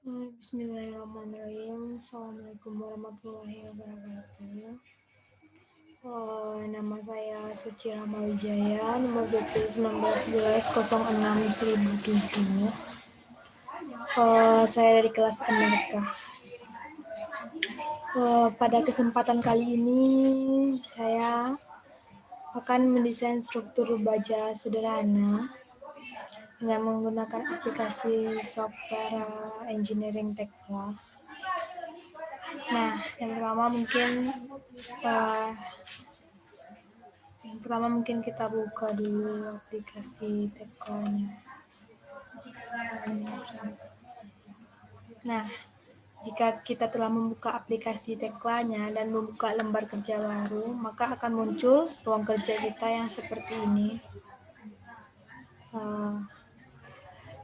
Bismillahirrahmanirrahim. Assalamualaikum warahmatullahi wabarakatuh. Nama saya Suci Rama Wijaya, nomor BP 1911-06-1007. Saya dari kelas Amerika. Pada kesempatan kali ini, saya akan mendesain struktur baja sederhana dengan menggunakan aplikasi software engineering Tekla. Nah, yang pertama mungkin kita buka dulu aplikasi Tekla-nya. Nah, jika kita telah membuka aplikasi Tekla-nya dan membuka lembar kerja baru, maka akan muncul ruang kerja kita yang seperti ini.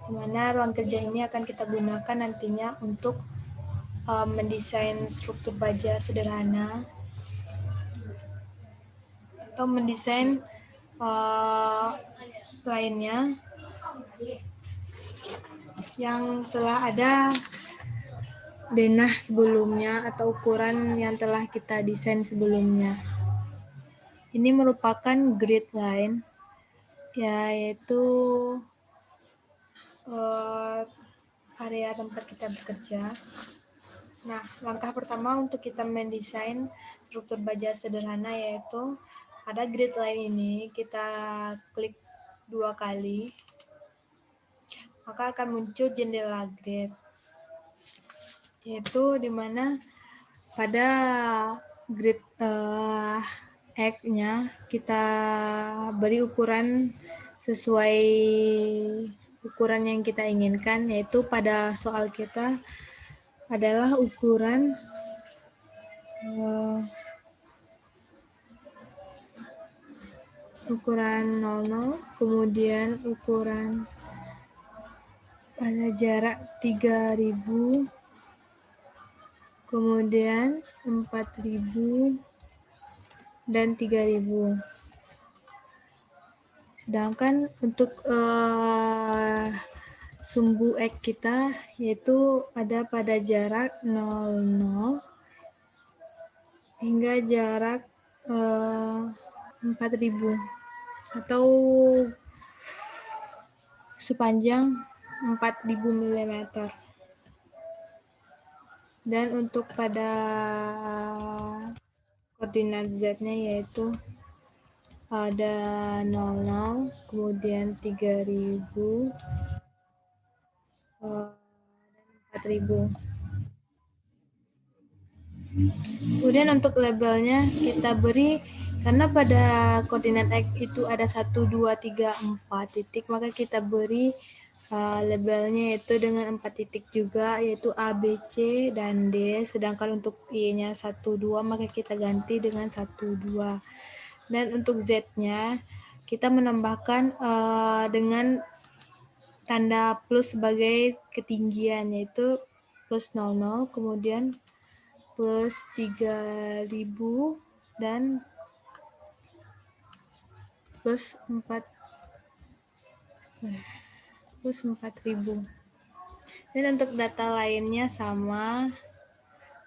Di mana ruang kerja ini akan kita gunakan nantinya untuk mendesain struktur baja sederhana atau mendesain lainnya yang telah ada denah sebelumnya atau ukuran yang telah kita desain sebelumnya. Ini merupakan grid line, yaitu area tempat kita bekerja. Nah, langkah pertama untuk kita mendesain struktur baja sederhana yaitu pada grid line ini kita klik 2 kali, maka akan muncul jendela grid, yaitu di mana pada grid X-nya kita beri ukuran sesuai ukuran yang kita inginkan, yaitu pada soal kita adalah ukuran 00, kemudian ukuran pada jarak 3000, kemudian 4000 dan 3000. Sedangkan untuk sumbu X kita yaitu ada pada jarak 00 hingga jarak 4000 atau sepanjang 4000 mm. Dan untuk pada koordinat Z-nya yaitu ada 00, kemudian 3000, dan 4000. Kemudian untuk labelnya kita beri, karena pada koordinat X itu ada 1, 2, 3, 4 titik, maka kita beri labelnya yaitu dengan 4 titik juga, yaitu A, B, C, dan D. Sedangkan untuk Y-nya 1, 2, maka kita ganti dengan 1, 2. Dan untuk Z-nya kita menambahkan dengan tanda plus sebagai ketinggian, yaitu plus 00, kemudian plus 3000 dan plus 4000. Dan untuk data lainnya sama,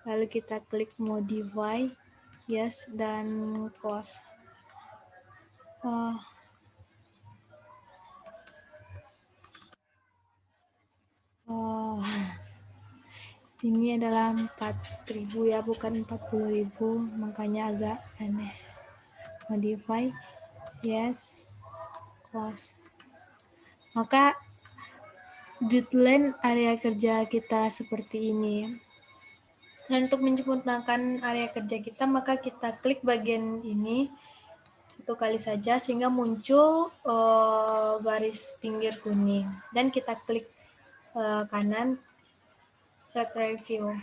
lalu kita klik modify, yes, dan close. Ini adalah 4000 ya, bukan 40.000, makanya agak aneh. Modify, yes, close. Maka gridline area kerja kita seperti ini. Dan untuk menyempurnakan area kerja kita, maka kita klik bagian ini 1 kali saja sehingga muncul garis pinggir kuning. Dan kita klik kanan red review.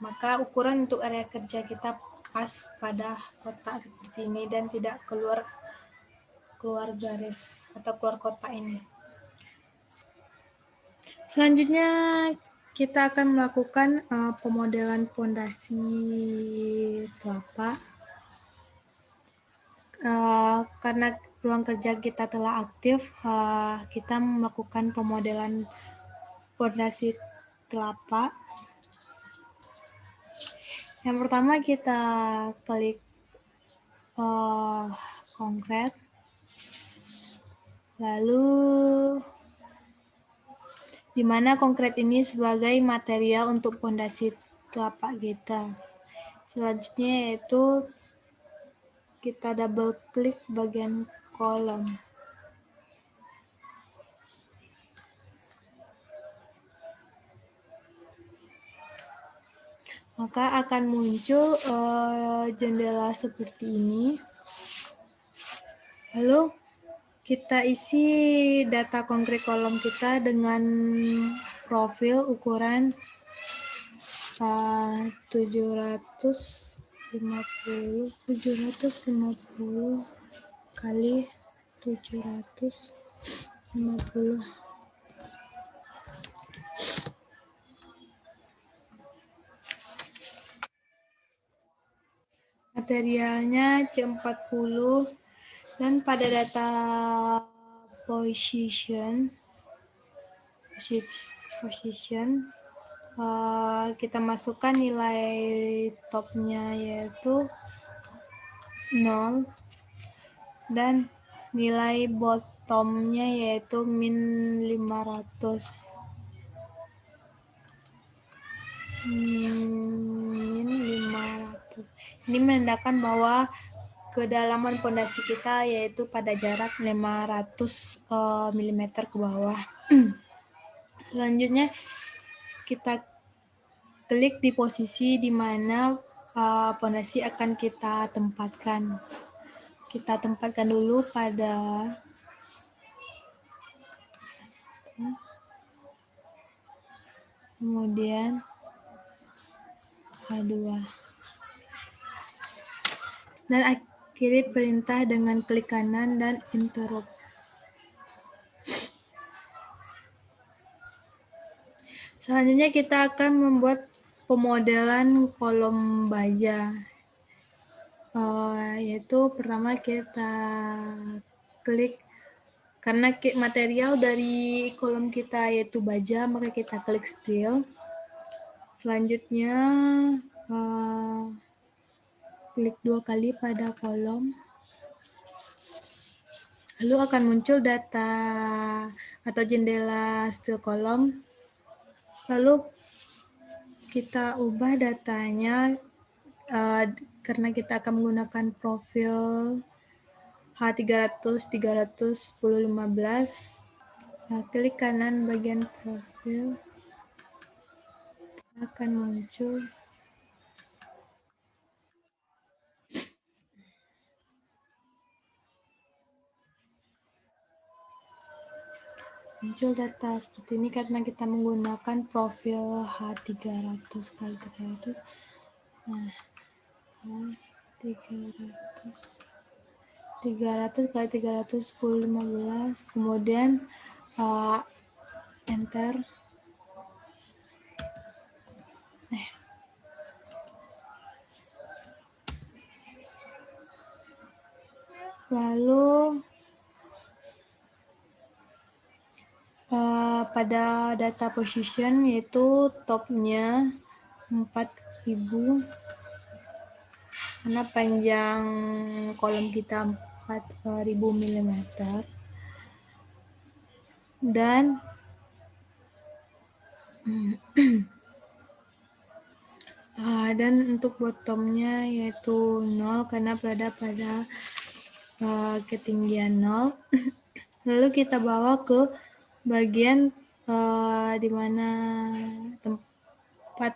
Maka ukuran untuk area kerja kita pas pada kotak seperti ini dan tidak keluar garis atau keluar kotak ini. Selanjutnya kita akan melakukan pemodelan pondasi kelapa. Karena ruang kerja kita telah aktif, kita melakukan pemodelan pondasi telapak. Yang pertama kita klik konkret, lalu di mana konkret ini sebagai material untuk pondasi telapak kita. Selanjutnya yaitu kita double klik bagian kolom. Maka akan muncul jendela seperti ini. Lalu kita isi data konkret kolom kita dengan profil ukuran 750 kali 750. Materialnya C40 dan pada data position kita masukkan nilai topnya yaitu 0 dan nilai bottomnya yaitu min 500. Ini menandakan bahwa kedalaman pondasi kita yaitu pada jarak 500 mm ke bawah. Selanjutnya kita klik di posisi di mana pondasi akan kita tempatkan. Kita tempatkan dulu pada kemudian A2. Dan akhiri perintah dengan klik kanan dan interrupt. Selanjutnya kita akan membuat pemodelan kolom baja. Yaitu pertama kita klik, karena material dari kolom kita yaitu baja, maka kita klik steel. Selanjutnya klik 2 kali pada kolom. Lalu akan muncul data atau jendela steel kolom. Lalu kita ubah datanya karena kita akan menggunakan profil H300 300 10 15. Klik kanan bagian profil, akan muncul data seperti ini karena kita menggunakan profil H300 kali 300. Nah, 300 kali 300 10 15, kemudian enter. Lalu pada data position yaitu topnya 4000 karena panjang kolom kita 4000 mm dan dan untuk bottomnya yaitu 0 karena berada pada ketinggian 0. Lalu kita bawa ke bagian di mana tempat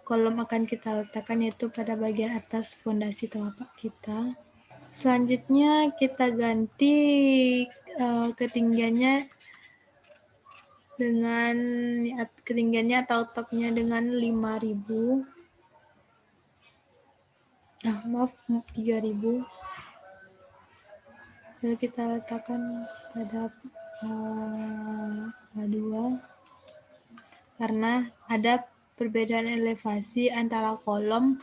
kolom akan kita letakkan, yaitu pada bagian atas pondasi telapak kita. Selanjutnya kita ganti ketinggiannya atau topnya dengan 5000. 3000. Lalu kita letakkan pada A2 karena ada perbedaan elevasi antara kolom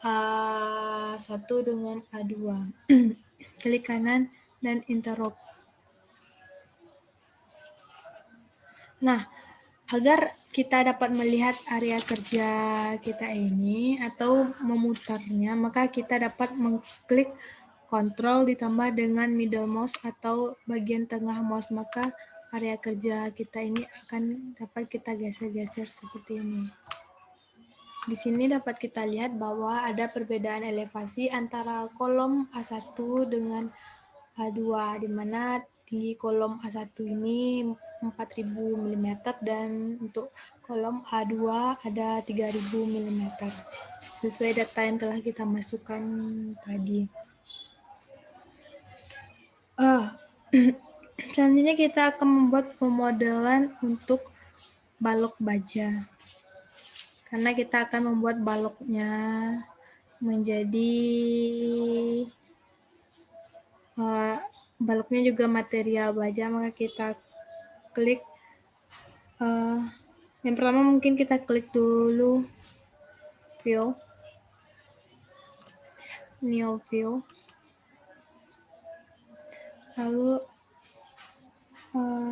A1 dengan A2. Klik kanan dan interrupt. Nah, Agar kita dapat melihat area kerja kita ini atau memutarnya, maka kita dapat mengklik Ctrl ditambah dengan middle mouse atau bagian tengah mouse, maka area kerja kita ini akan dapat kita geser-geser seperti ini. Di sini dapat kita lihat bahwa ada perbedaan elevasi antara kolom A1 dengan A2, di mana tinggi kolom A1 ini 4000 mm dan untuk kolom A2 ada 3000 mm, sesuai data yang telah kita masukkan tadi. Selanjutnya kita akan membuat pemodelan untuk balok baja. Karena kita akan membuat baloknya menjadi baloknya juga material baja, maka kita klik yang pertama mungkin kita klik dulu view, new view, lalu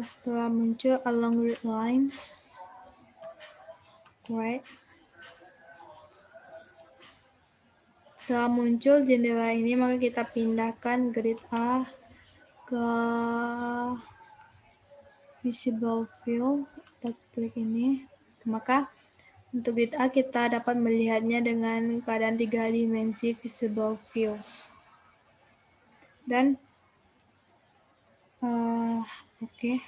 setelah muncul along grid lines, right, setelah muncul jendela ini maka kita pindahkan grid A ke visible view, kita klik ini, maka untuk grid A kita dapat melihatnya dengan keadaan 3 dimensi visible views. Dan oke,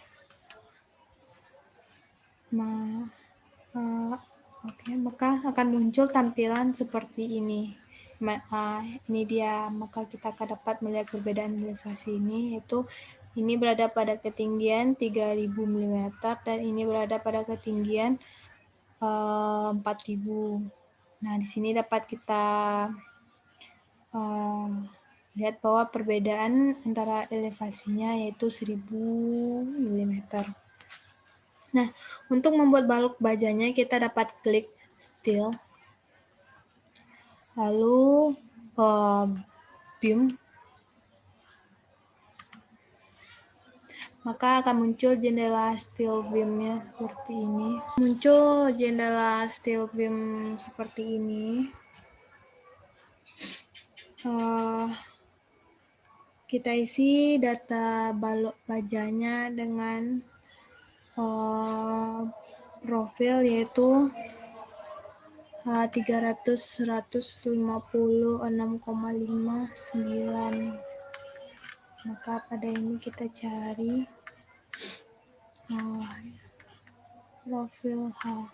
maka akan muncul tampilan seperti ini. Ini dia, maka kita akan dapat melihat perbedaan elevasi ini, yaitu ini berada pada ketinggian 3000 mm dan ini berada pada ketinggian 4000. Nah, di sini dapat kita lihat bahwa perbedaan antara elevasinya yaitu 1000 mm. Nah, untuk membuat balok bajanya kita dapat klik Style, lalu Beam, maka akan muncul jendela steel beam-nya seperti ini. Muncul jendela steel beam seperti ini. Kita isi data balok bajanya dengan profil yaitu 300/150/6,59. Maka pada ini kita cari profil H.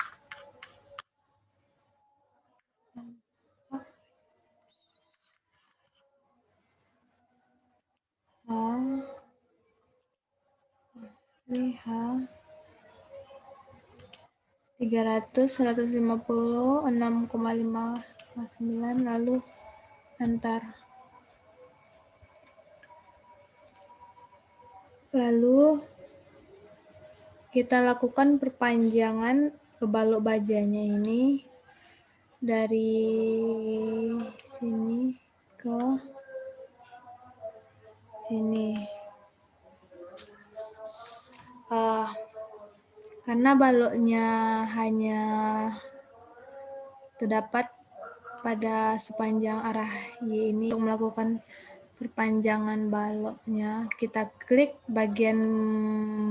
H 300/150/6,59 lalu enter. Lalu kita lakukan perpanjangan balok bajanya ini dari sini ke sini. Karena baloknya hanya terdapat pada sepanjang arah Y ini, untuk melakukan perpanjangan baloknya kita klik bagian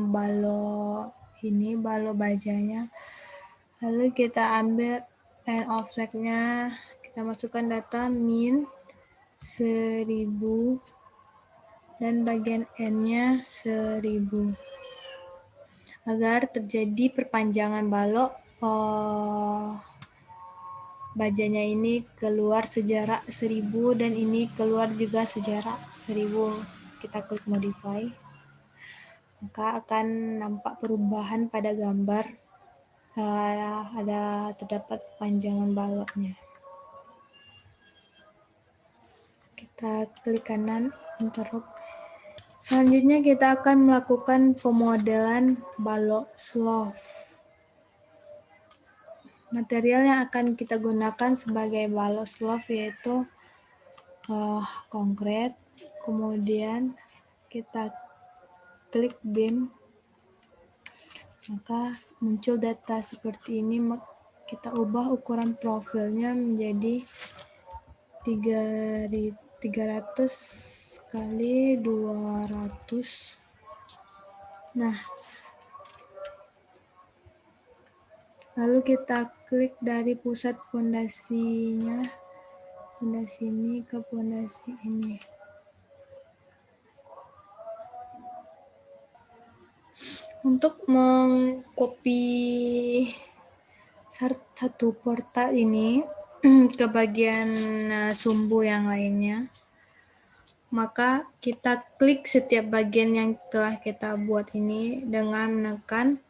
balok ini, balok bajanya, lalu kita ambil end offsetnya, kita masukkan data min 1000 dan bagian end-nya 1000 agar terjadi perpanjangan balok bajanya ini keluar sejarak 1000 dan ini keluar juga sejarak 1000. Kita klik modify, maka akan nampak perubahan pada gambar, ada terdapat panjangan baloknya. Kita klik kanan, interrupt. Selanjutnya kita akan melakukan pemodelan balok slope. Material yang akan kita gunakan sebagai balok slope yaitu konkret, kemudian kita klik beam, Maka muncul data seperti ini, kita ubah ukuran profilnya menjadi 300 kali 200. Nah, lalu kita klik dari pusat pondasinya, pondasi ini ke pondasi ini. Untuk mengcopy satu portal ini ke bagian sumbu yang lainnya, maka kita klik setiap bagian yang telah kita buat ini dengan menekan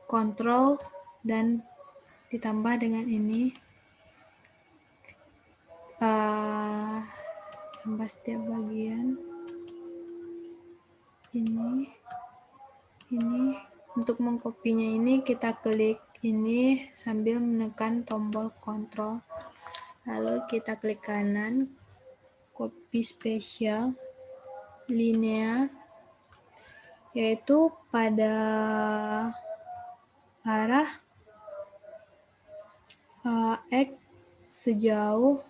Ctrl dan ditambah dengan ini, tambah setiap bagian ini. Untuk mengkopinya ini kita klik ini sambil menekan tombol Ctrl, lalu kita klik kanan, copy spesial linear, yaitu pada arah X sejauh,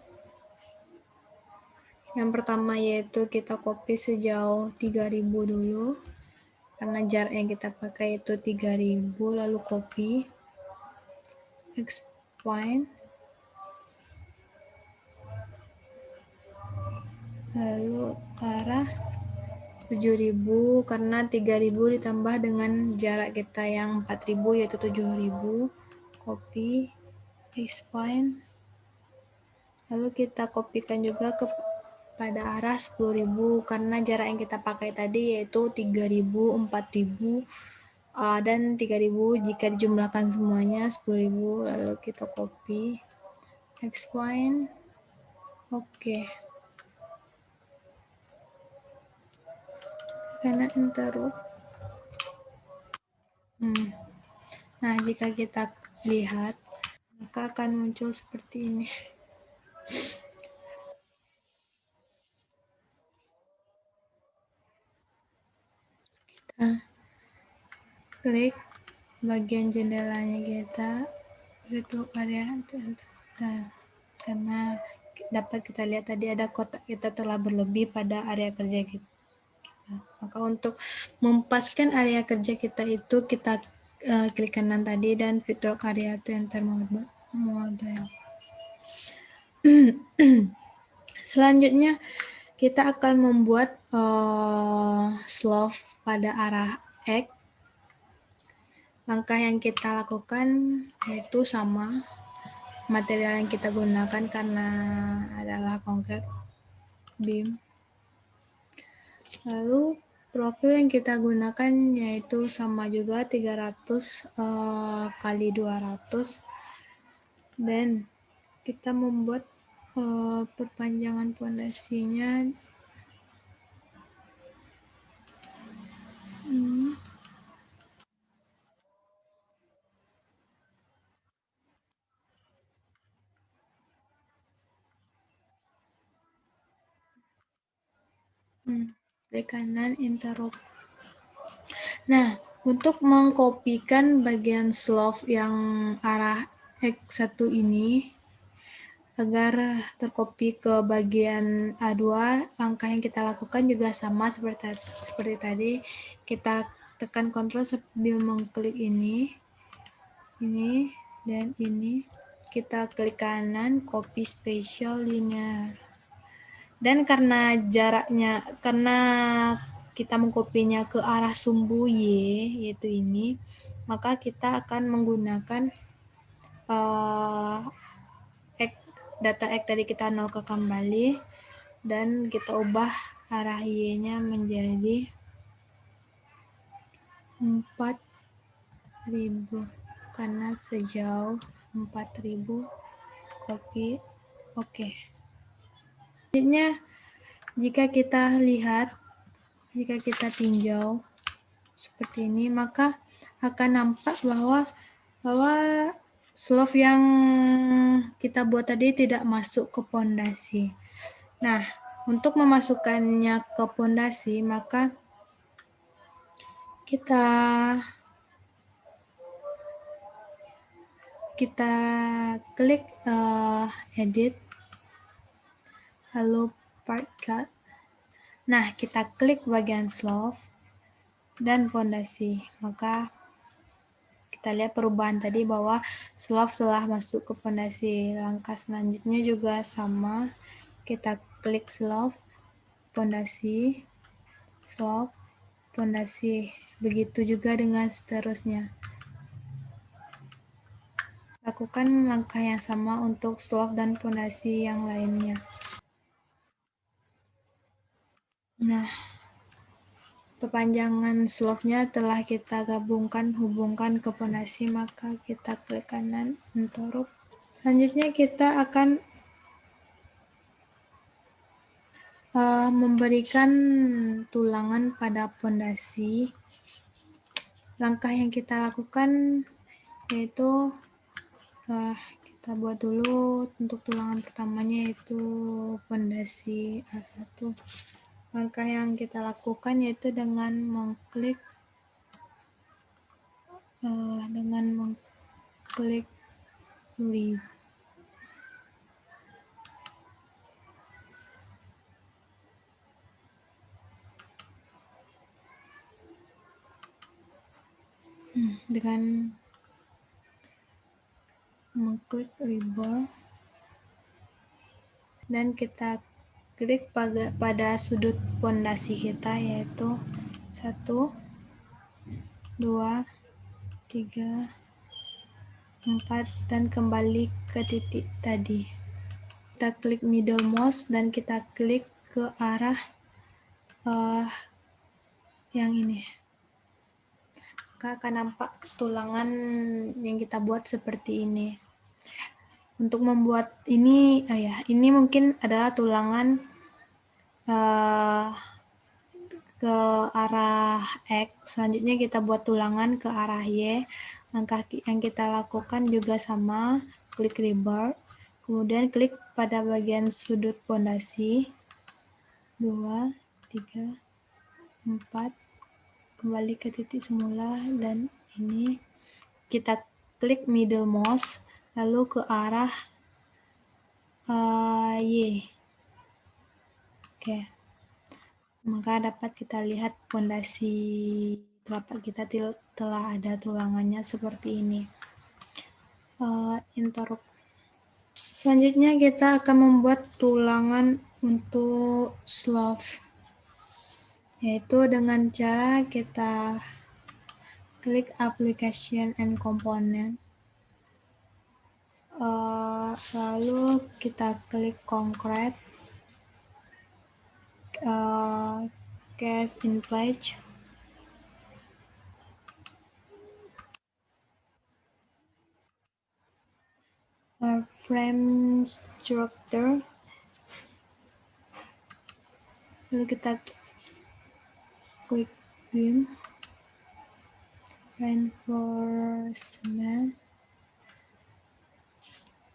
yang pertama yaitu kita copy sejauh 3000 dulu, karena jarak yang kita pakai itu 3000, lalu copy, expand, lalu arah 7000, karena 3000 ditambah dengan jarak kita yang 4000 yaitu 7000, copy, expand, lalu kita kopikan juga pada arah 10.000 karena jarak yang kita pakai tadi yaitu 3.000, 4.000, dan 3.000 jika dijumlahkan semuanya 10.000, lalu kita copy, expand, oke. Karena interrupt. Nah, jika kita lihat, maka akan muncul seperti ini. Kita klik bagian jendelanya kita, itu area, karena dapat kita lihat tadi ada kotak kita telah berlebih pada area kerja kita. Maka untuk memuaskan area kerja kita itu kita klik kanan tadi dan fitur area to enter model. Selanjutnya kita akan membuat slope pada arah X. Langkah yang kita lakukan yaitu sama, material yang kita gunakan karena adalah konkret beam. Lalu profil yang kita gunakan yaitu sama juga 300 kali 200, dan kita membuat perpanjangan pondasinya klik kanan interrupt. Nah, untuk mengkopikan bagian slope yang arah X1 ini agar terkopi ke bagian A2, langkah yang kita lakukan juga sama seperti tadi. Kita tekan Ctrl sambil mengklik ini dan ini. Kita klik kanan, copy spatial linear. Dan karena jaraknya, karena kita mengkopinya ke arah sumbu Y, yaitu ini, maka kita akan menggunakan data X tadi kita nolkan kembali, dan kita ubah arah Y-nya menjadi 4.000 karena sejauh 4.000, copy, oke. Selanjutnya, jika kita lihat, jika kita tinjau seperti ini, maka akan nampak bahwa slope yang kita buat tadi tidak masuk ke pondasi. Nah, untuk memasukkannya ke pondasi, maka kita klik edit, lalu part cut. Nah, kita klik bagian slope dan pondasi. Maka kita lihat perubahan tadi bahwa slope telah masuk ke pondasi. Langkah selanjutnya juga sama. Kita klik slope, pondasi, slope, pondasi. Begitu juga dengan seterusnya. Lakukan langkah yang sama untuk slope dan pondasi yang lainnya. Nah, perpanjangan slope-nya telah kita hubungkan ke pondasi, maka kita klik kanan interrupt. Selanjutnya kita akan memberikan tulangan pada pondasi. Langkah yang kita lakukan yaitu kita buat dulu untuk tulangan pertamanya, yaitu pondasi A1. Langkah yang kita lakukan yaitu dengan mengklik rebar dan kita klik pada sudut pondasi kita, yaitu 1, 2, 3, 4, dan kembali ke titik tadi. Kita klik middle mouse dan kita klik ke arah yang ini. Maka akan nampak tulangan yang kita buat seperti ini. Untuk membuat ini, ini mungkin adalah tulangan ke arah X. Selanjutnya kita buat tulangan ke arah Y. Langkah yang kita lakukan juga sama, klik rebar, kemudian klik pada bagian sudut pondasi, 2, 3, 4, kembali ke titik semula, dan ini kita klik middle mouse, lalu ke arah Y. Oke. Maka dapat kita lihat pondasi telapak kita telah ada tulangannya seperti ini. Interrupt. Selanjutnya kita akan membuat tulangan untuk slope, yaitu dengan cara kita klik application and component, lalu kita klik concrete, cast in place, frame structure, lalu kita klik beam, reinforcement,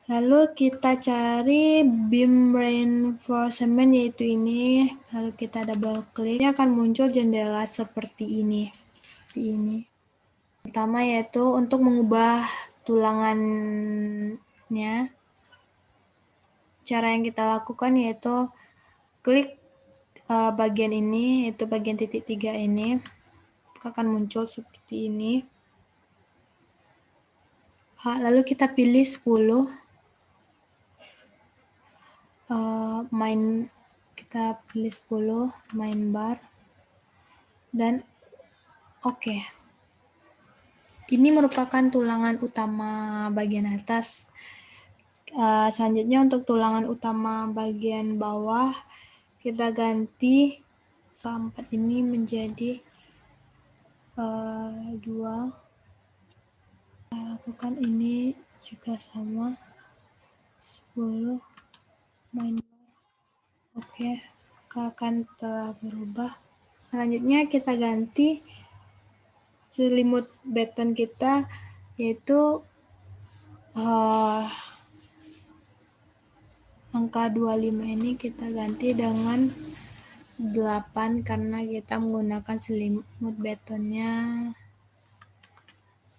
lalu kita cari beam reinforcement, yaitu ini, lalu kita double klik, ini akan muncul jendela seperti ini. Pertama yaitu untuk mengubah tulangannya, cara yang kita lakukan yaitu klik bagian ini, yaitu bagian titik 3 ini, akan muncul seperti ini. Lalu kita pilih 10, kita pilih 10 main bar, dan oke. Ini merupakan tulangan utama bagian atas. Selanjutnya untuk tulangan utama bagian bawah, kita ganti 4 ini menjadi 2. Lakukan ini juga sama, 10 main bar. Oke, akan telah berubah. Selanjutnya kita ganti selimut beton kita, yaitu angka 25 ini kita ganti dengan 8 karena kita menggunakan selimut betonnya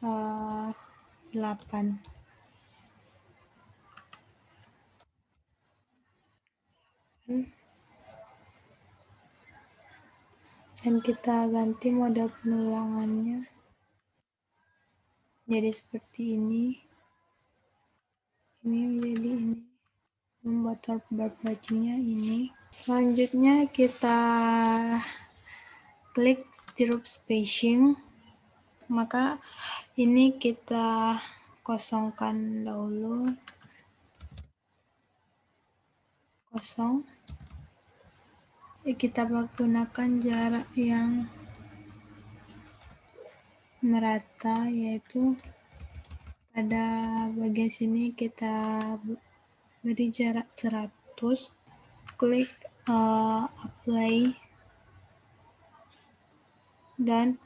8. Dan kita ganti model penulangannya jadi seperti ini menjadi ini, membuat bacingnya ini. Selanjutnya kita klik stirrup spacing, maka ini kita kosongkan dahulu, kosong. Kita menggunakan jarak yang merata, yaitu pada bagian sini kita beri jarak 100, klik apply dan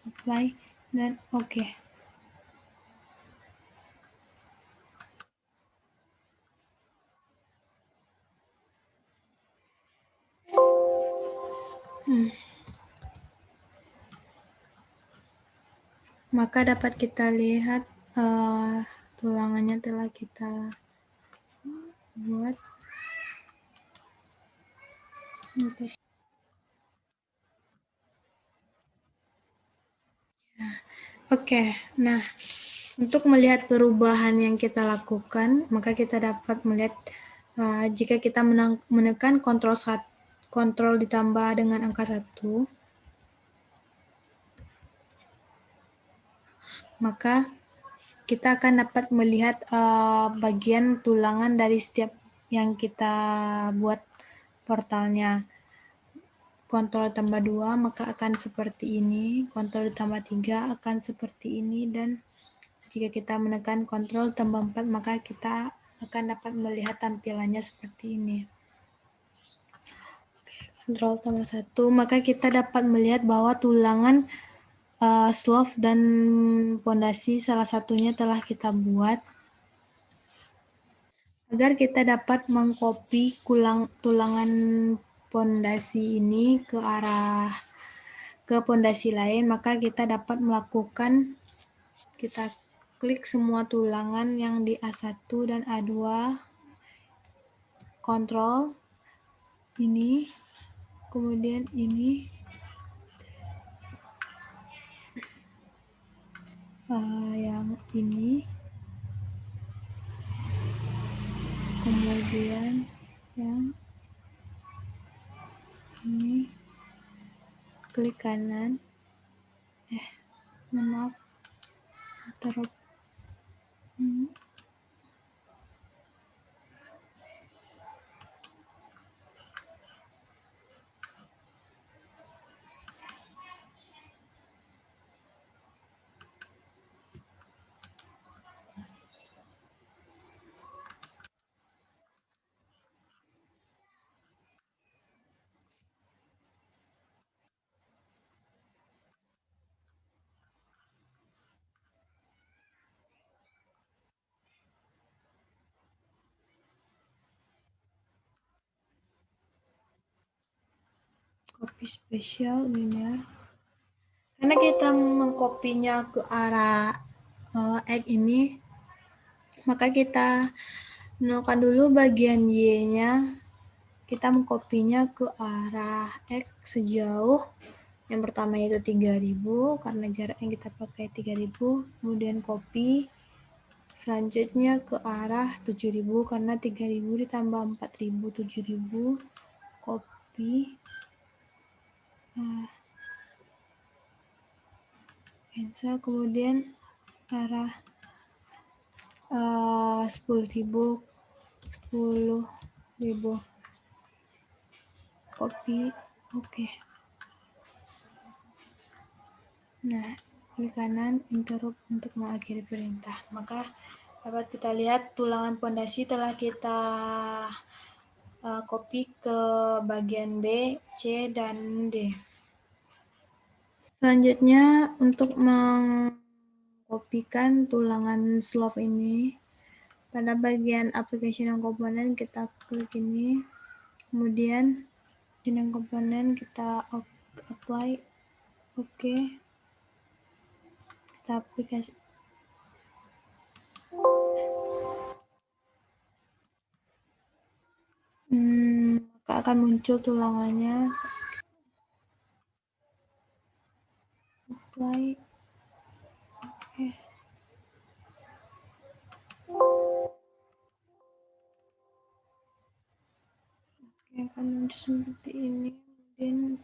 apply dan oke. Maka dapat kita lihat tulangannya telah kita buat. Oke, nah untuk melihat perubahan yang kita lakukan, maka kita dapat melihat jika kita menekan kontrol ditambah dengan angka 1, maka kita akan dapat melihat bagian tulangan dari setiap yang kita buat portalnya. Kontrol tambah 2 maka akan seperti ini, kontrol tambah 3 akan seperti ini, dan jika kita menekan kontrol tambah 4 maka kita akan dapat melihat tampilannya seperti ini. Kontrol tambah 1 maka kita dapat melihat bahwa tulangan slope dan pondasi salah satunya telah kita buat. Agar kita dapat mengcopy tulangan pondasi ini ke pondasi lain, maka kita dapat melakukan, kita klik semua tulangan yang di A1 dan A2, kontrol ini, kemudian ini, yang ini, kemudian yang ini, klik kanan, maaf, taruh copy spesial linear. Karena kita mengkopinya ke arah X ini, maka kita menolakkan dulu bagian Y-nya, kita mengkopinya ke arah X sejauh yang pertama itu 3000 karena jarak yang kita pakai 3000, kemudian copy, selanjutnya ke arah 7000 karena 3000 ditambah 4000 7000, copy, cancel, kemudian arah 10.000 copy, oke. Nah, klik kanan interrupt untuk mengakhiri perintah. Maka dapat kita lihat tulangan pondasi telah kita copy ke bagian B, C, dan D. Selanjutnya untuk mengkopikan tulangan slope ini, pada bagian application dan komponen kita klik ini, Kemudian jenis komponen kita apply, oke, kita aplikasi. Maka akan muncul tulangannya, apply, oke. Akan muncul seperti ini. Kemudian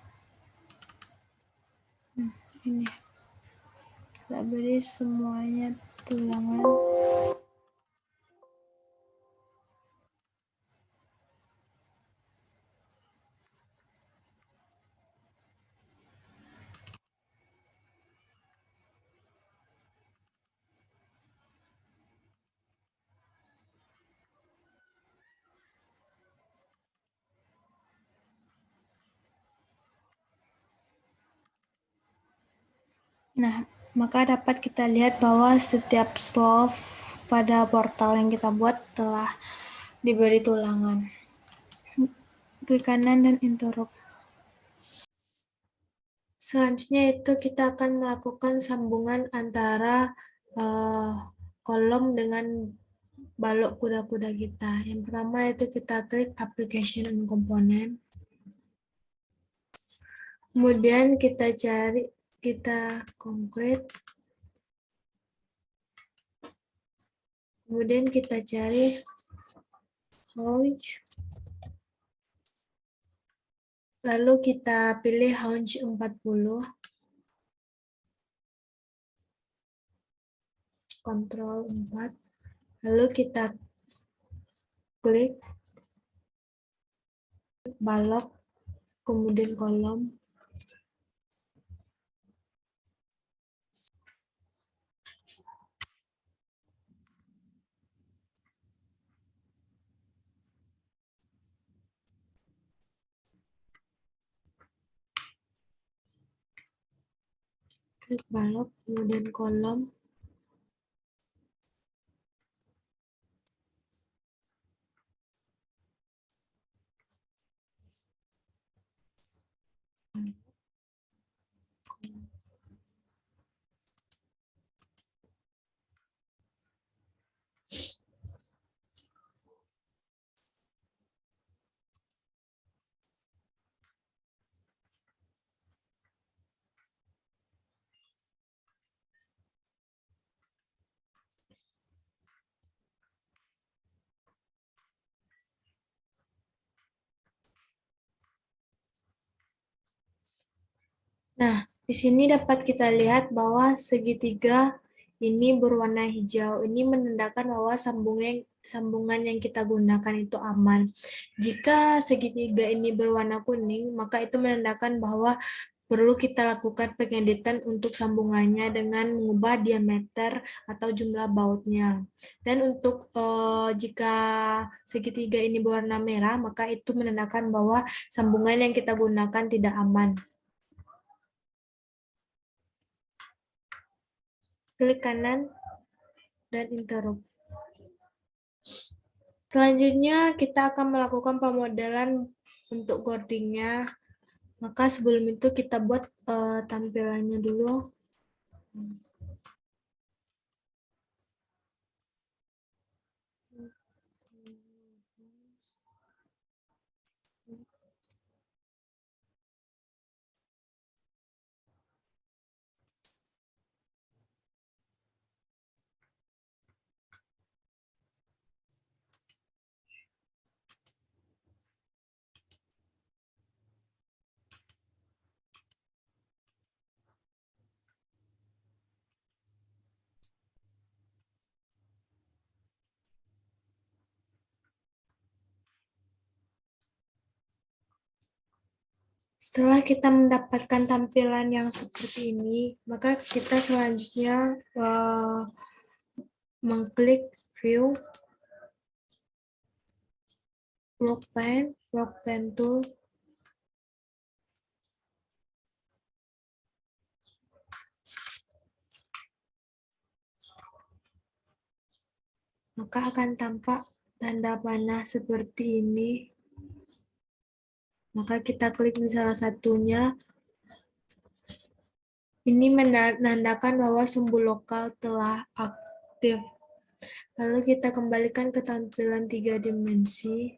ini kita beri semuanya tulangan. Nah, maka dapat kita lihat bahwa setiap slove pada portal yang kita buat telah diberi tulangan. Klik kanan dan interrupt. Selanjutnya itu kita akan melakukan sambungan antara kolom dengan balok kuda-kuda kita. Yang pertama itu kita klik application and component. Kemudian kita cari, kita concrete. Kemudian kita cari haunch. Lalu kita pilih haunch 40. Ctrl 4. Lalu kita klik balok, kemudian kolom. Klik balok, kemudian kolom. Nah, di sini dapat kita lihat bahwa segitiga ini berwarna hijau. Ini menandakan bahwa sambungan yang kita gunakan itu aman. Jika segitiga ini berwarna kuning, maka itu menandakan bahwa perlu kita lakukan pengeditan untuk sambungannya dengan mengubah diameter atau jumlah bautnya. Dan untuk jika segitiga ini berwarna merah, maka itu menandakan bahwa sambungan yang kita gunakan tidak aman. Klik kanan dan interrupt. Selanjutnya kita akan melakukan pemodelan untuk codingnya. Maka sebelum itu kita buat tampilannya dulu. Setelah kita mendapatkan tampilan yang seperti ini, maka kita selanjutnya mengklik View, Block Plan Tool, maka akan tampak tanda panah seperti ini. Maka kita klik di salah satunya. Ini menandakan bahwa sumbu lokal telah aktif. Lalu kita kembalikan ke tampilan 3 dimensi.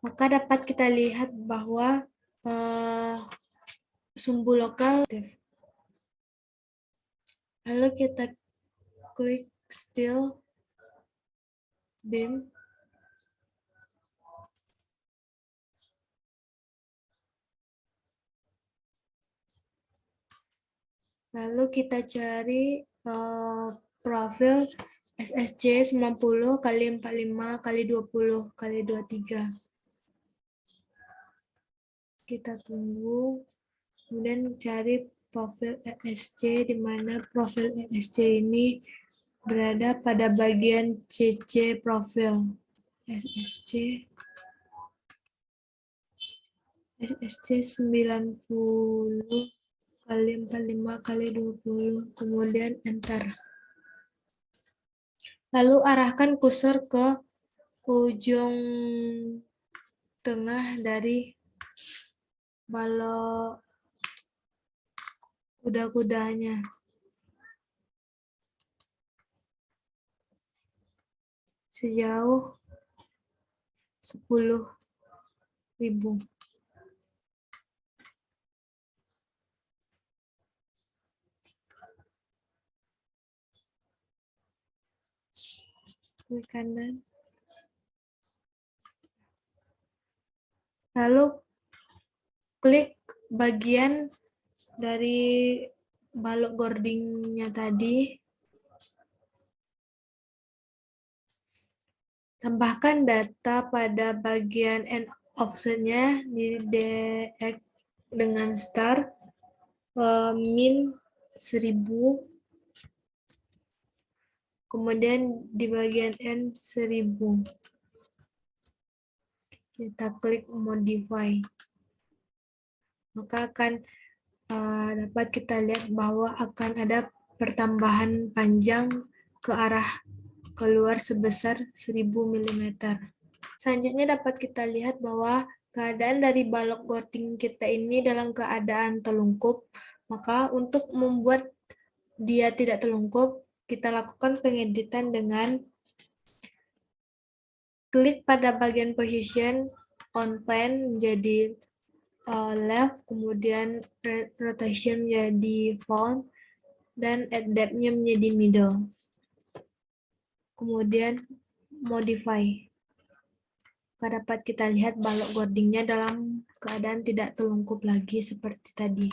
Maka dapat kita lihat bahwa sumbu lokal aktif. Lalu kita klik still beam. Lalu kita cari profil SSC 90 kali 45 kali 20 kali 23. Kita tunggu. Kemudian cari profil ESC, di mana profil ESC ini berada pada bagian CC profil. SSC 90 kali 45 kali 20, kemudian enter. Lalu arahkan kursor ke ujung tengah dari balok kuda-kudanya. Sejauh 10.000. Klik kanan. Lalu klik bagian dari balok gordingnya tadi. Tambahkan data pada bagian end offsetnya di DX dengan start min 1000. Kemudian di bagian end 1000. Kita klik modify. Maka akan dapat kita lihat bahwa akan ada pertambahan panjang ke arah keluar sebesar 1000 mm. Selanjutnya dapat kita lihat bahwa keadaan dari balok gording kita ini dalam keadaan telungkup. Maka untuk membuat dia tidak telungkup, kita lakukan pengeditan dengan klik pada bagian position, on plane menjadi left, kemudian rotation menjadi front, dan at depth-nya menjadi middle. Kemudian modify. Maka dapat kita lihat balok gordingnya dalam keadaan tidak telungkup lagi seperti tadi.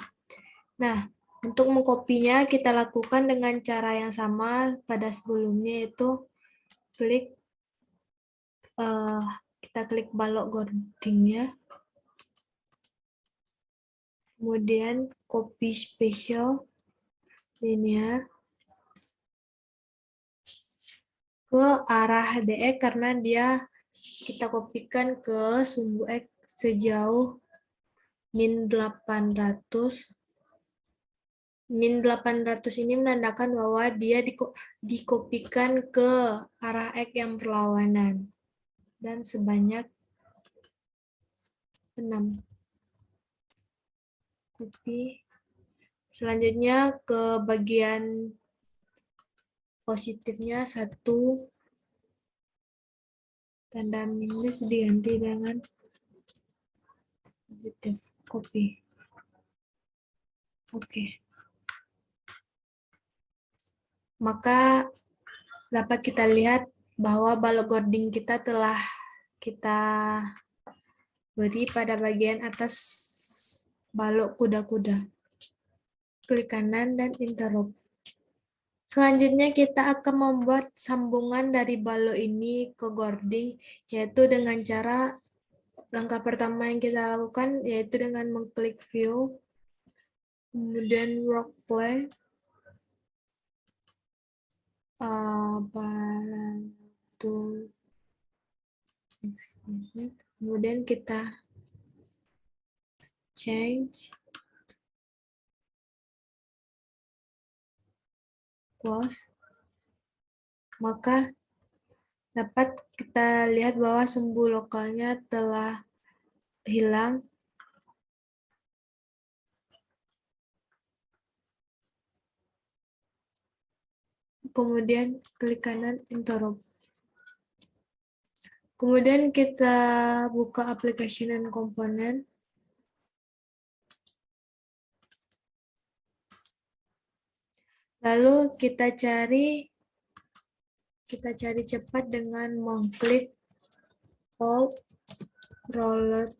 Nah, untuk mengkopinya kita lakukan dengan cara yang sama pada sebelumnya, yaitu kita klik balok gordingnya, kemudian copy spatial linear ke arah DE karena dia kita kopikan ke sumbu X sejauh min 800. Min 800 ini menandakan bahwa dia dikopikan ke arah X yang berlawanan. Dan sebanyak 6. Copy. Selanjutnya ke bagian positifnya 1. Tanda minus diganti dengan positif. Copy. Oke. Maka dapat kita lihat bahwa balok gording kita telah kita beri pada bagian atas balok kuda-kuda. Klik kanan dan interrupt. Selanjutnya kita akan membuat sambungan dari balok ini ke gording, yaitu dengan cara langkah pertama yang kita lakukan yaitu dengan mengklik view, kemudian work plane, kemudian kita change, close, maka dapat kita lihat bahwa sumbu lokalnya telah hilang. Kemudian klik kanan interrupt. Kemudian kita buka application dan komponen. Lalu kita cari cepat dengan mengklik Alt Rolled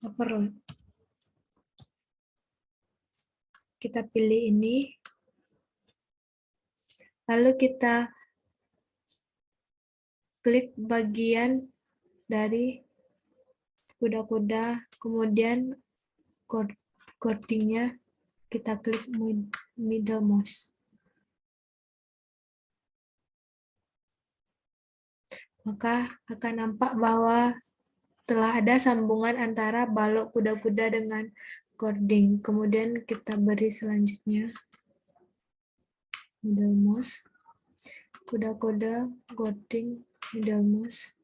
Overload. Kita pilih ini. Lalu kita klik bagian dari kuda-kuda, kemudian codingnya kita klik middlemost. Maka akan nampak bahwa telah ada sambungan antara balok kuda-kuda dengan coding. Kemudian kita beri selanjutnya middlemost, kuda-kuda, coding, middlemost.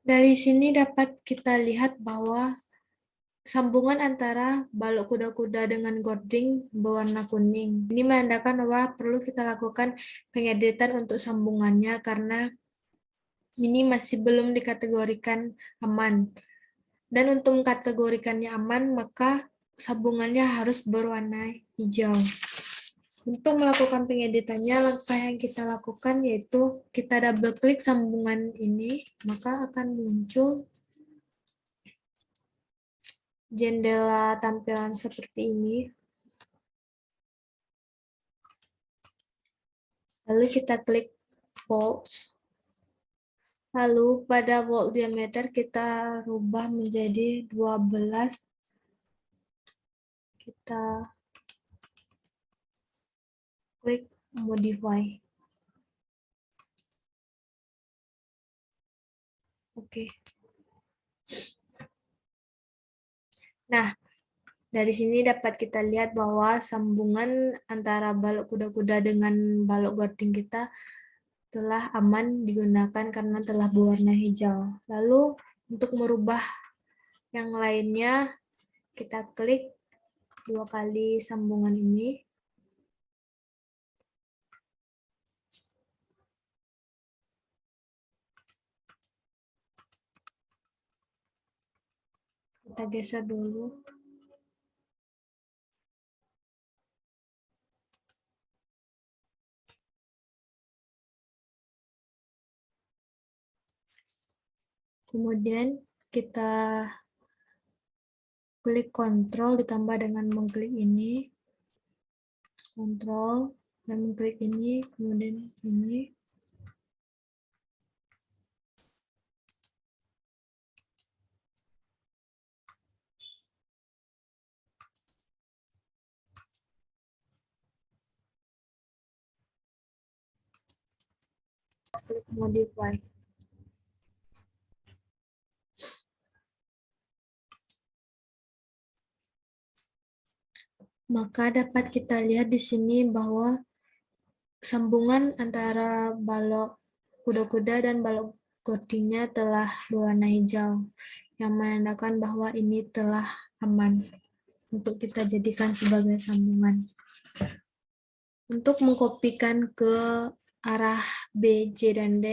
Dari sini dapat kita lihat bahwa sambungan antara balok kuda-kuda dengan coding berwarna kuning. Ini menandakan bahwa perlu kita lakukan pengeditan untuk sambungannya karena ini masih belum dikategorikan aman. Dan untuk mengkategorikannya aman, maka sambungannya harus berwarna hijau. Untuk melakukan pengeditannya, langkah yang kita lakukan yaitu kita double klik sambungan ini, maka akan muncul jendela tampilan seperti ini. Lalu kita klik bolts. Lalu pada bolt diameter kita rubah menjadi 12. Kita klik modify. Oke. Nah, dari sini dapat kita lihat bahwa sambungan antara balok kuda-kuda dengan balok coding kita telah aman digunakan karena telah berwarna hijau. Lalu untuk merubah yang lainnya, kita klik 2 kali sambungan ini. Kita geser dulu. Kemudian kita klik kontrol ditambah dengan mengklik ini. Kontrol dan mengklik ini, kemudian ini. Klik modify. Maka dapat kita lihat di sini bahwa sambungan antara balok kuda-kuda dan balok codingnya telah berwarna hijau, yang menandakan bahwa ini telah aman untuk kita jadikan sebagai sambungan. Untuk mengkopikan ke arah B, C, dan D,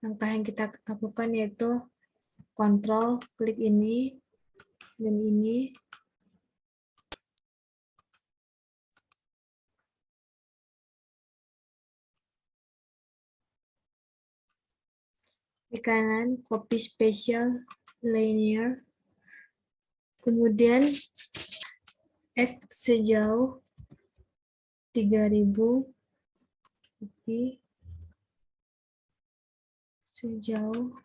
langkah yang kita lakukan yaitu kontrol, klik ini, dan ini. Di kanan, copy spatial linear. Kemudian X sejauh 3000, Y sejauh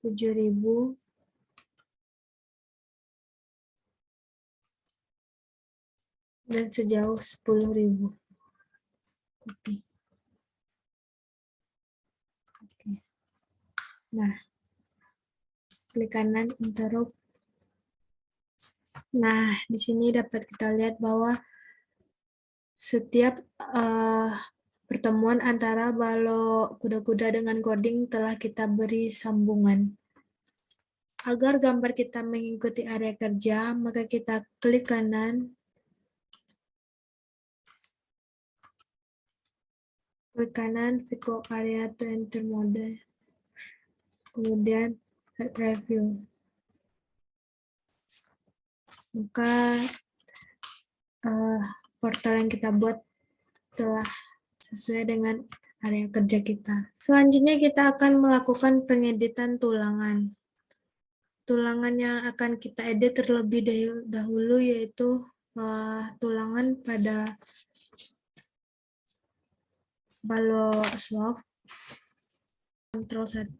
7000, dan sejauh 10.000. Oke. Nah, klik kanan interrupt. Nah, di sini dapat kita lihat bahwa setiap pertemuan antara balok kuda-kuda dengan coding telah kita beri sambungan. Agar gambar kita mengikuti area kerja, maka kita klik kanan, View Area to enter mode, kemudian review. Maka portal yang kita buat telah sesuai dengan area kerja kita. Selanjutnya kita akan melakukan pengeditan tulangan. Tulangan yang akan kita edit terlebih dahulu yaitu tulangan pada balok slope. Ctrl 1.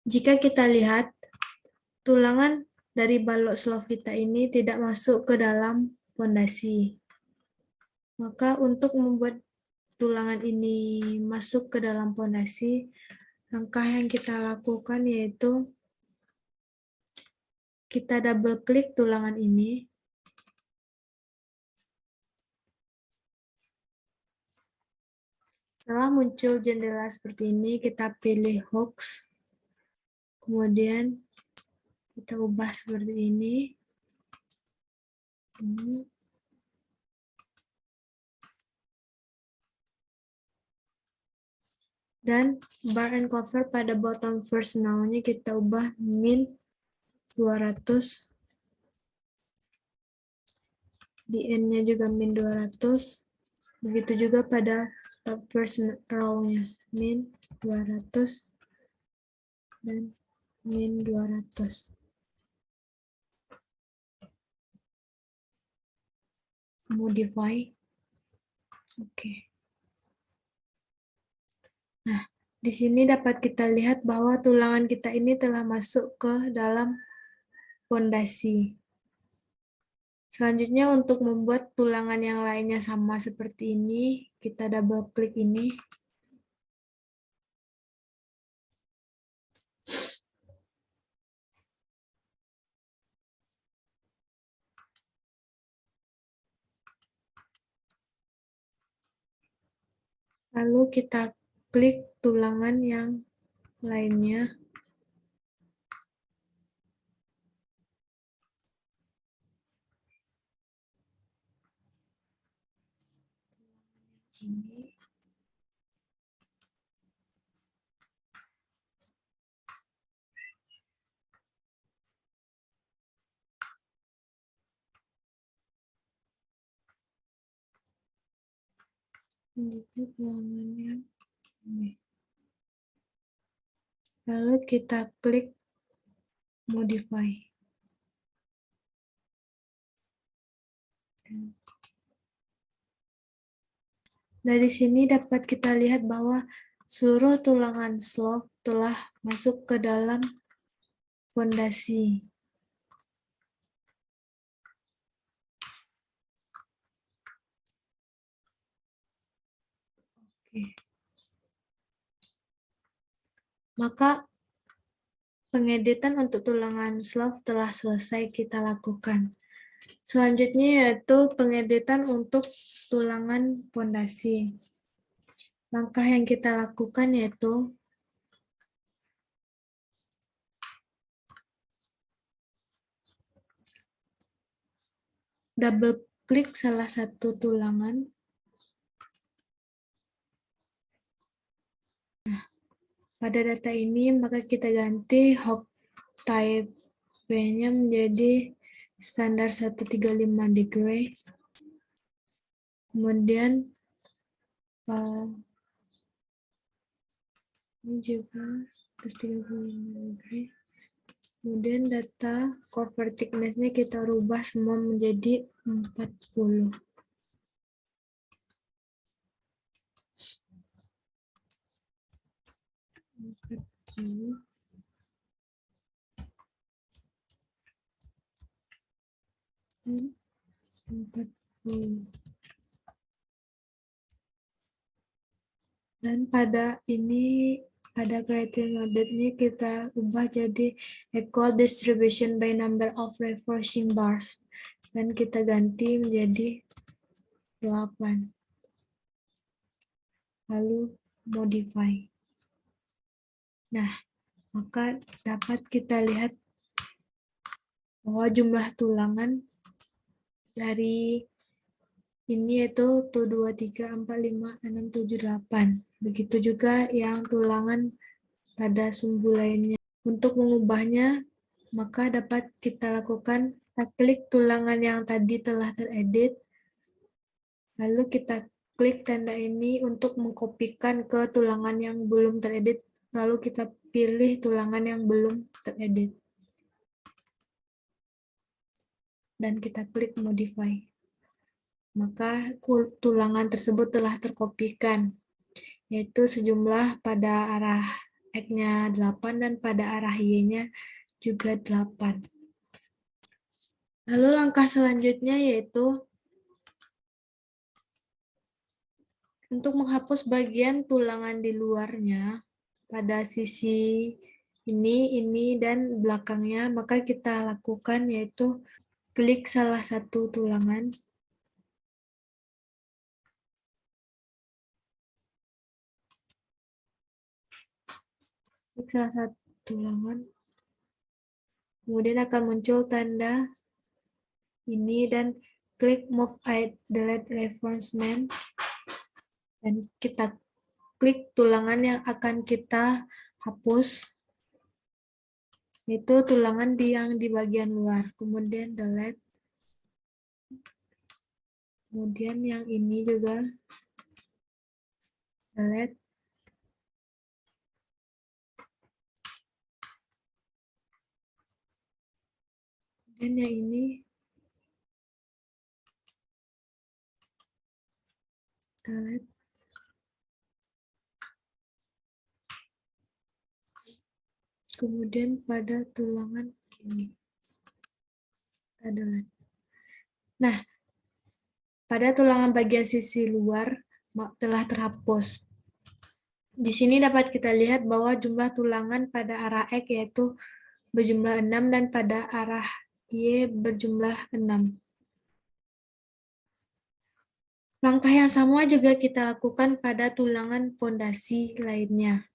Jika kita lihat tulangan dari balok slope kita ini tidak masuk ke dalam fondasi. Maka untuk membuat tulangan ini masuk ke dalam fondasi, langkah yang kita lakukan yaitu kita double klik tulangan ini. Setelah muncul jendela seperti ini, kita pilih hook, kemudian kita ubah seperti ini. Dan bar and cover pada bottom first now-nya kita ubah min 200. Di end-nya juga min 200. Begitu juga pada top first row-nya min 200 dan min 200. Modify. Oke. Nah, di sini dapat kita lihat bahwa tulangan kita ini telah masuk ke dalam fondasi. Selanjutnya untuk membuat tulangan yang lainnya sama seperti ini, kita double klik ini. Lalu kita klik tulangan yang lainnya. Ini. Tulangannya ini. Lalu kita klik modify. Dari sini dapat kita lihat bahwa seluruh tulangan slope telah masuk ke dalam fondasi. Oke. Maka pengeditan untuk tulangan slope telah selesai kita lakukan. Selanjutnya yaitu pengeditan untuk tulangan fondasi. Langkah yang kita lakukan yaitu double klik salah satu tulangan. Nah, pada data ini maka kita ganti hook type-nya menjadi standar 135 degree. Kemudian ini juga 135 degree. Kemudian data cover thickness-nya kita rubah semua menjadi 40. Dan 40. Dan pada ini, pada criterion model-nya kita ubah jadi equal distribution by number of reinforcing bars. Dan kita ganti menjadi 8. Lalu modify. Nah, maka dapat kita lihat bahwa jumlah tulangan dari ini yaitu 1, 2, 3, 4, 5, 6, 7, 8. Begitu juga yang tulangan pada sumbu lainnya. Untuk mengubahnya, maka dapat kita lakukan, kita klik tulangan yang tadi telah teredit, lalu kita klik tanda ini untuk mengkopikan ke tulangan yang belum teredit, lalu kita pilih tulangan yang belum teredit. Dan kita klik modify. Maka tulangan tersebut telah terkopikan, yaitu sejumlah pada arah X-nya 8 dan pada arah Y-nya juga 8. Lalu langkah selanjutnya yaitu untuk menghapus bagian tulangan di luarnya pada sisi ini, dan belakangnya, maka kita lakukan yaitu klik salah satu tulangan. Klik salah satu tulangan. Kemudian akan muncul tanda ini dan klik Move Delete Reinforcement. Dan kita klik tulangan yang akan kita hapus, yaitu tulangan yang di bagian luar. Kemudian delete. Kemudian yang ini juga delete. Dan yang ini delete. Kemudian pada tulangan ini kita delete. Nah, pada tulangan bagian sisi luar telah terhapus. Di sini dapat kita lihat bahwa jumlah tulangan pada arah X yaitu berjumlah 6 dan pada arah Y berjumlah 6. Langkah yang sama juga kita lakukan pada tulangan pondasi lainnya.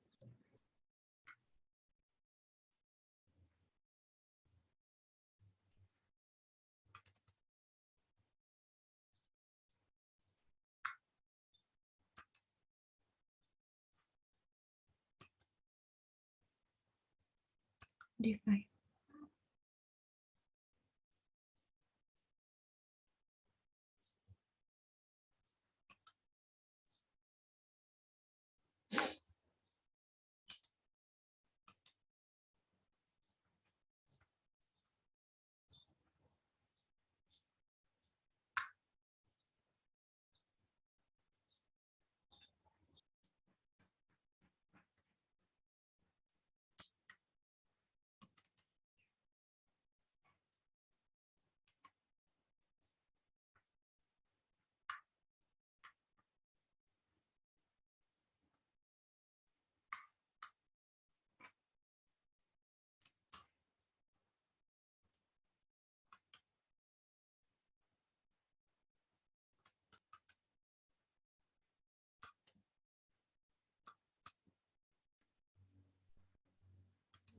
Define.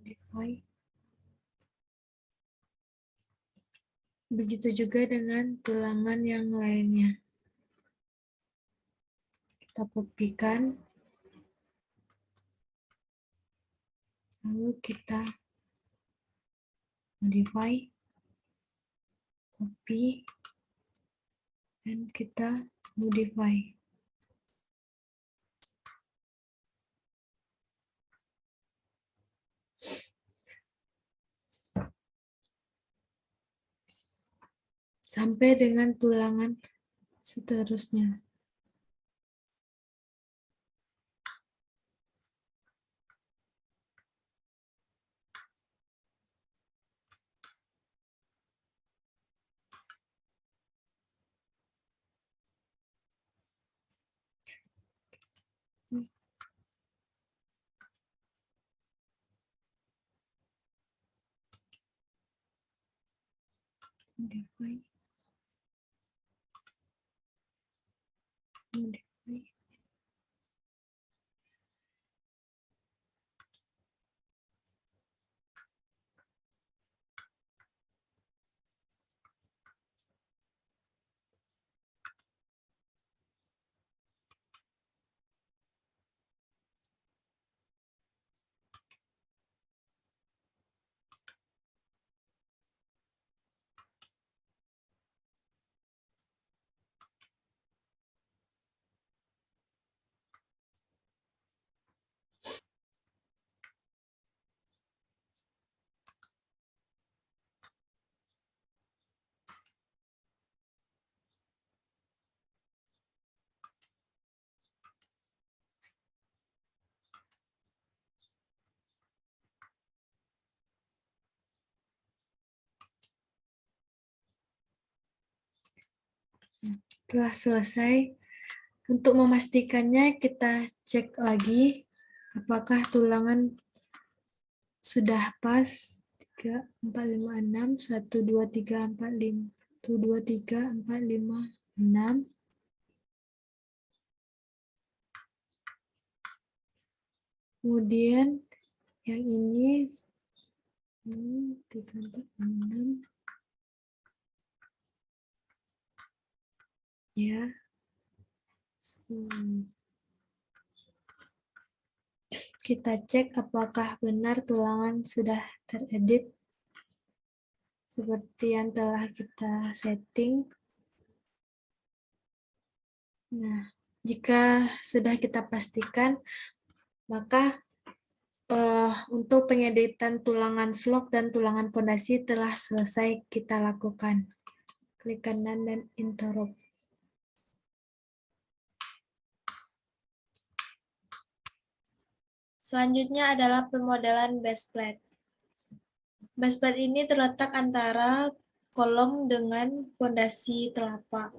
Define. Begitu juga dengan tulangan yang lainnya. Kita kopikan. Lalu kita modify, copy, dan kita modify. sampai dengan tulangan seterusnya. Modify. Setelah selesai, untuk memastikannya kita cek lagi apakah tulangan sudah pas. 3, 4, 5, 6, 1, 2, 3, 4, 5, 1, 2, 3, 4, 5, 6. Kemudian yang ini 3, 4, 6. Ya. Kita cek apakah benar tulangan sudah teredit seperti yang telah kita setting. Nah, jika sudah kita pastikan, maka untuk pengeditan tulangan slop dan tulangan pondasi telah selesai kita lakukan. Klik kanan dan interrupt. Selanjutnya adalah pemodelan base plate. Base plate ini terletak antara kolom dengan pondasi telapak.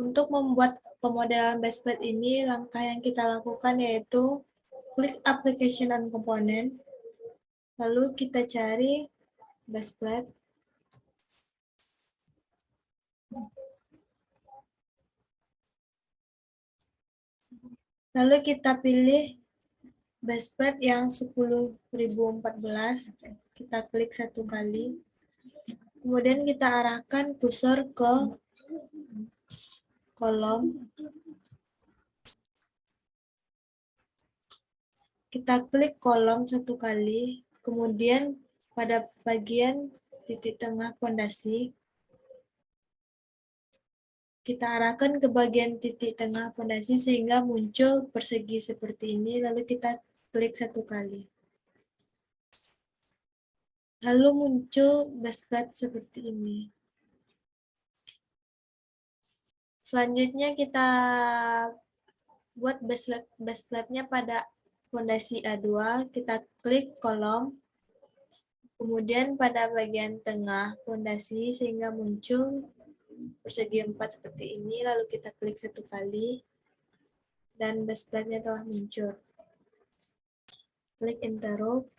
Untuk membuat pemodelan base plate ini, langkah yang kita lakukan yaitu klik application and component, lalu kita cari base plate. Lalu kita pilih base plate yang 10.014, kita klik satu kali. Kemudian kita arahkan kursor ke kolom. Kita klik kolom satu kali, kemudian pada bagian titik tengah pondasi, kita arahkan ke bagian titik tengah pondasi sehingga muncul persegi seperti ini, lalu kita klik satu kali. Lalu muncul base plate seperti ini. Selanjutnya kita buat base plate-nya pada pondasi A2, kita klik kolom, kemudian pada bagian tengah pondasi sehingga muncul persegi 4 seperti ini, lalu kita klik satu kali, dan base plate-nya telah muncul. Klik interrupt.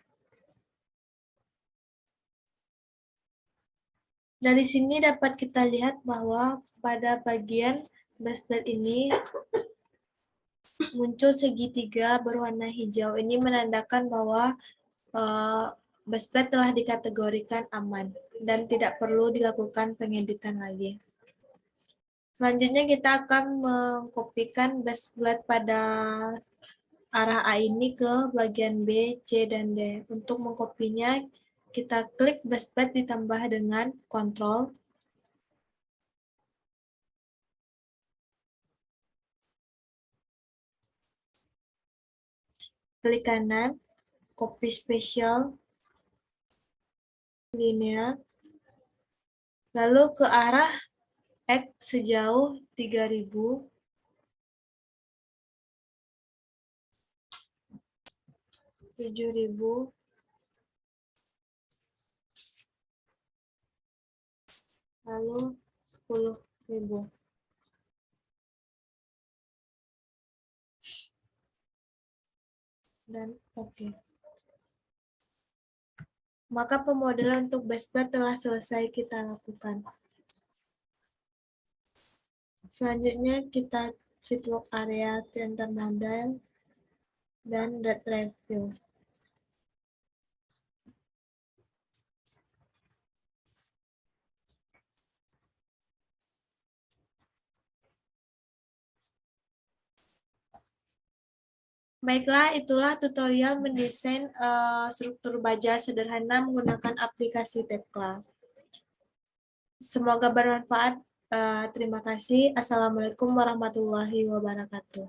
Dari sini dapat kita lihat bahwa pada bagian base plate ini muncul segitiga berwarna hijau. Ini menandakan bahwa base plate telah dikategorikan aman dan tidak perlu dilakukan pengeditan lagi. Selanjutnya kita akan mengkopikan base plate pada arah A ini ke bagian B, C, dan D. Untuk mengkopinya, kita klik base plate ditambah dengan Ctrl. Klik kanan, copy spatial, linear, lalu ke arah X sejauh 3.000, 7.000, lalu 10.000. Dan oke. Maka pemodelan untuk base plate telah selesai kita lakukan. Selanjutnya kita fitwork area, center model, dan data review. Baiklah, itulah tutorial mendesain struktur baja sederhana menggunakan aplikasi Tekla. Semoga bermanfaat. Terima kasih. Assalamualaikum warahmatullahi wabarakatuh.